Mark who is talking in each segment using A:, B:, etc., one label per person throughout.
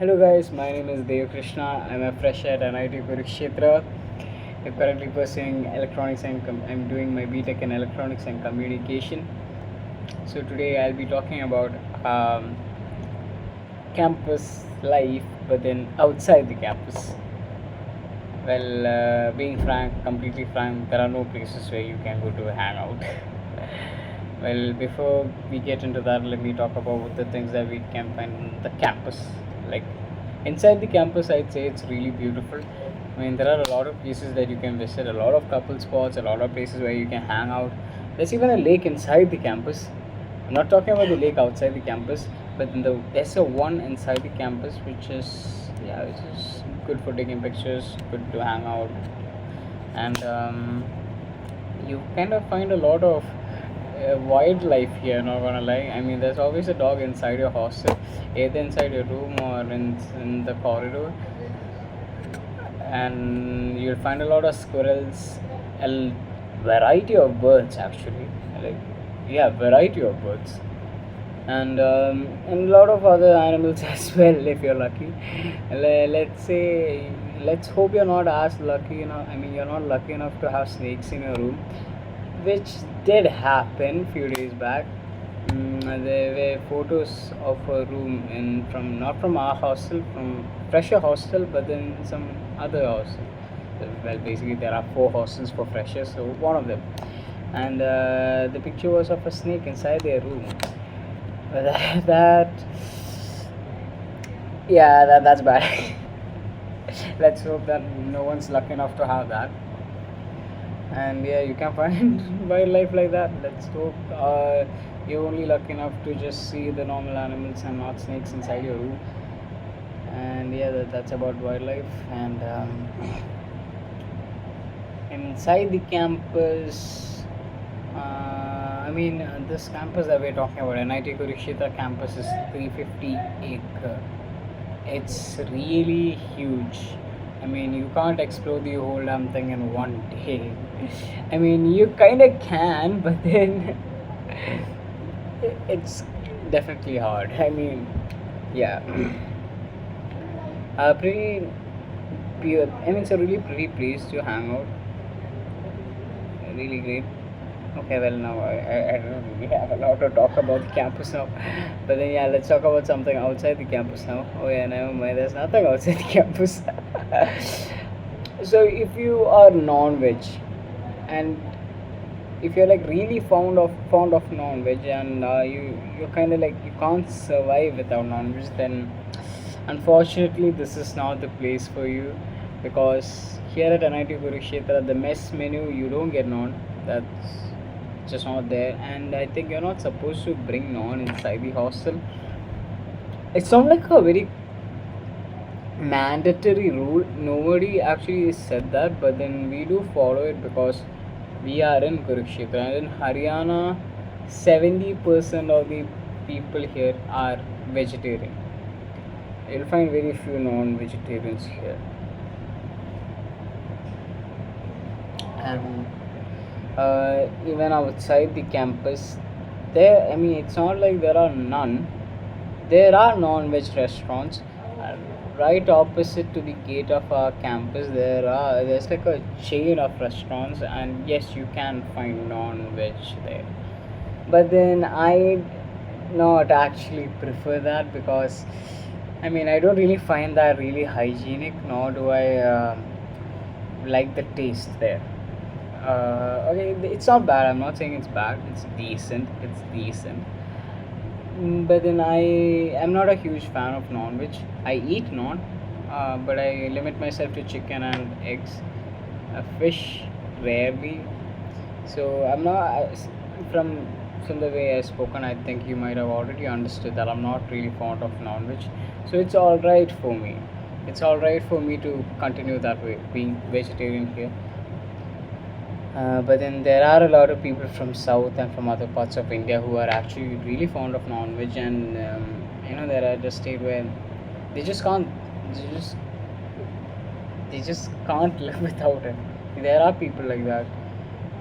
A: Hello guys, my name is Krishna. I'm a fresh at NIT Kurukshetra. I'm currently pursuing electronics and I'm doing my BTech in electronics and communication. So today I'll be talking about campus life, but then outside the campus. Well, being frank, completely frank, there are no places where you can go to hang out. Well, before we get into that, let me talk about the things that we can find in the campus. Like inside the campus, I'd say it's really beautiful. I mean, there are a lot of places that you can visit, a lot of couple spots, a lot of places where you can hang out. There's even a lake inside the campus. I'm not talking about the lake outside the campus, but there's a one inside the campus which is good for taking pictures, good to hang out, and you kind of find a lot of wildlife here. Not gonna lie, I mean, there's always a dog inside your hostel, either inside your room or in the corridor, and you'll find a lot of squirrels, a variety of birds actually, like yeah, variety of birds, and a lot of other animals as well if you're lucky. Let's say, let's hope you're not as lucky enough. I mean, you're not lucky enough to have snakes in your room, which did happen few days back. There were photos of a room in from not from our hostel, from fresher hostel, but then some other hostel. Well, basically there are 4 hostels for freshers, so one of them, and the picture was of a snake inside their room. That yeah, that's bad. Let's hope that no one's lucky enough to have that. And yeah, you can find wildlife like that. Let's hope you're only lucky enough to just see the normal animals and not snakes inside your room. And yeah, that's about wildlife. And inside the campus, this campus that we're talking about, NIT Kurukshetra campus, is 350 acre. It's really huge. I mean, you can't explore the whole damn thing in one day. I mean, you kind of can, but then it's definitely hard. I mean, yeah. Pretty pure. I mean, it's a really pretty place to hang out. Really great. Okay, well, now I don't really have a lot to talk about the campus now. But then, yeah, let's talk about something outside the campus now. Oh, yeah, never mind, there's nothing outside the campus. So, if you are non veg, and if you're like really fond of non-veg, and you're kind of like you can't survive without non-veg, then unfortunately this is not the place for you, because here at NIT Kurukshetra, the mess menu, you don't get non. That's just not there, and I think you're not supposed to bring non inside the hostel. It's not like a very mandatory rule. Nobody actually said that, but then we do follow it because we are in Kurukshetra, and in Haryana 70% of the people here are vegetarian. You'll find very few non-vegetarians here. And even outside the campus, it's not like there are none. There are non-veg restaurants. Right opposite to the gate of our campus, there's like a chain of restaurants, and yes, you can find non-veg there. But then I not actually prefer that, because I don't really find that really hygienic, nor do I like the taste there. Okay, it's not bad. I'm not saying it's bad. It's decent. It's decent. But then I am not a huge fan of non-veg. I eat non, but I limit myself to chicken and eggs. Fish rarely. So I'm not from the way I spoken. I think you might have already understood that I'm not really fond of non-veg. So it's all right for me. It's all right for me to continue that way, being vegetarian here. But then there are a lot of people from south and from other parts of India who are actually really fond of non-veg, and there are just state where they just can't, they just they just can't live without it. There are people like that,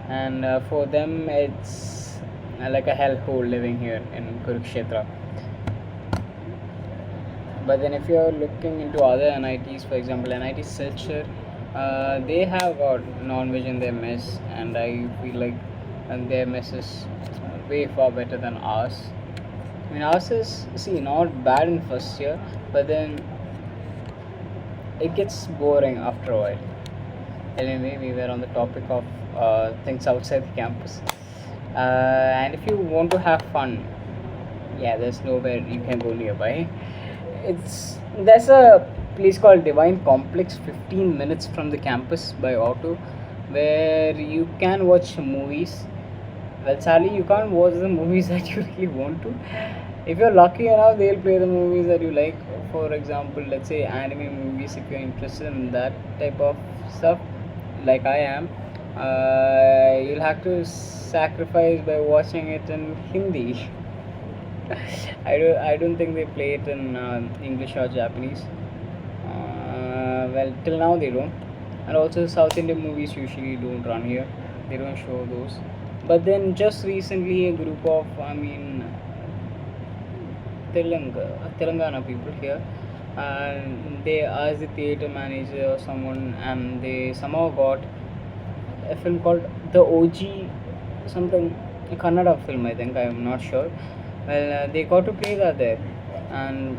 A: and for them it's like a hellhole living here in Kurukshetra. But then if you're looking into other NITs, for example NIT Silchar, they have got non-veg in their mess, and I feel like and their mess is way far better than ours. I mean ours is, see, not bad in first year, but then it gets boring after a while. Anyway, we were on the topic of things outside the campus. And if you want to have fun, yeah, there's nowhere you can go nearby. There's a place called Divine Complex, 15 minutes from the campus by auto, where you can watch movies. Well, sadly, you can't watch the movies that you really want to. If you're lucky enough, they'll play the movies that you like. For example, let's say anime movies, if you're interested in that type of stuff, like I am, you'll have to sacrifice by watching it in Hindi. I don't think they play it in English or Japanese. Well, till now they don't. And also South Indian movies usually don't run here. They don't show those. But then just recently a group of, Telangana people here, and they asked the theater manager or someone, and they somehow got a film called The OG, something, a Kannada film, I think, I'm not sure. Well, they got to play that there, and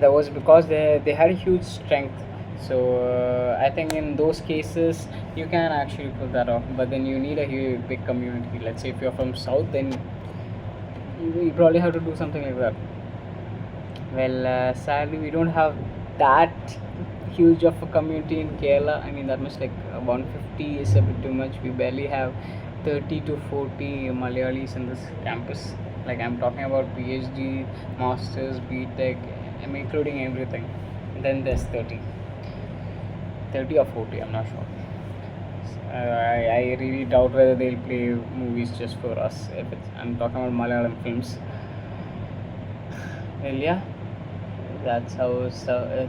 A: that was because they had a huge strength. So I think in those cases you can actually pull that off, but then you need a huge big community. Let's say if you're from south, then you probably have to do something like that. Well, sadly we don't have that huge of a community in Kerala. I mean, that much, like 150 is a bit too much. We barely have 30 to 40 Malayalis in this campus. Like I'm talking about PhD, masters, BTech, I'm including everything. Then there's 30 or 40, I'm not sure. I really doubt whether they'll play movies just for us. If I'm talking about Malayalam films. Well, yeah, that's how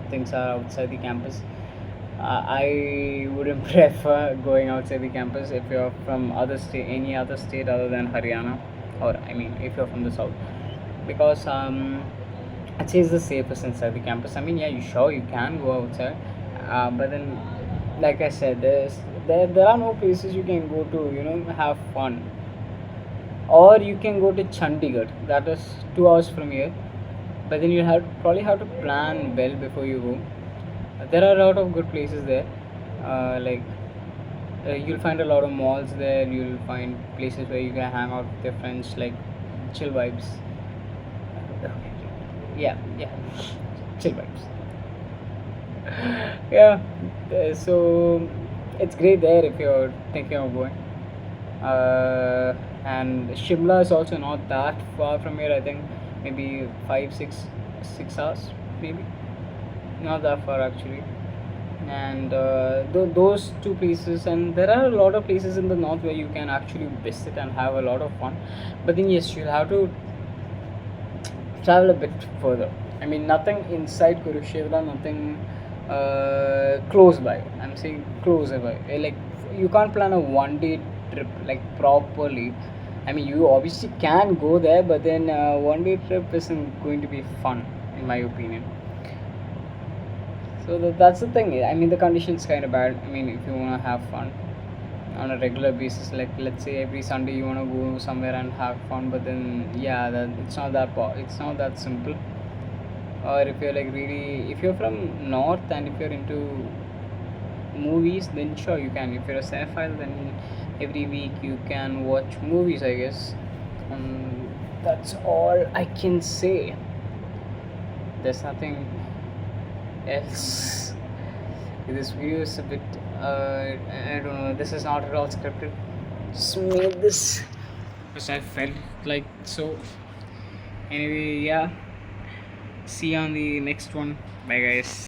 A: things are outside the campus. I wouldn't prefer going outside the campus if you're from any other state other than Haryana, or I mean, if you're from the south, because I'd say it's the safest inside the campus. I mean, yeah, you can go outside, but then, like I said, there are no places you can go to, have fun. Or you can go to Chandigarh, that is 2 hours from here, but then probably have to plan well before you go. There are a lot of good places there, like you'll find a lot of malls there. You'll find places where you can hang out with your friends, like chill vibes. Yeah, chill vibes. Yeah, so it's great there if you're thinking of going. And Shimla is also not that far from here. I think maybe 6 hours, maybe not that far actually. And those two places, and there are a lot of places in the north where you can actually visit and have a lot of fun. But then yes, you'll have to travel a bit further. I mean, nothing inside Kurukshetra, nothing close by. I'm saying closer by. Like, you can't plan a 1 day trip like properly. I mean, you obviously can go there, but then 1 day trip isn't going to be fun, in my opinion. So that's the thing. I mean, the conditions kind of bad. I mean, if you want to have fun on a regular basis, like let's say every Sunday you want to go somewhere and have fun, but then yeah, it's not it's not that simple. Or if you're like really, if you're from north and if you're into movies, then sure you can. If you're a cinephile, then every week you can watch movies, I guess. That's all I can say. There's nothing else. This video is a bit I don't know, this is not at all scripted. Just made this because I felt like so. Anyway, yeah, see you on the next one. Bye guys.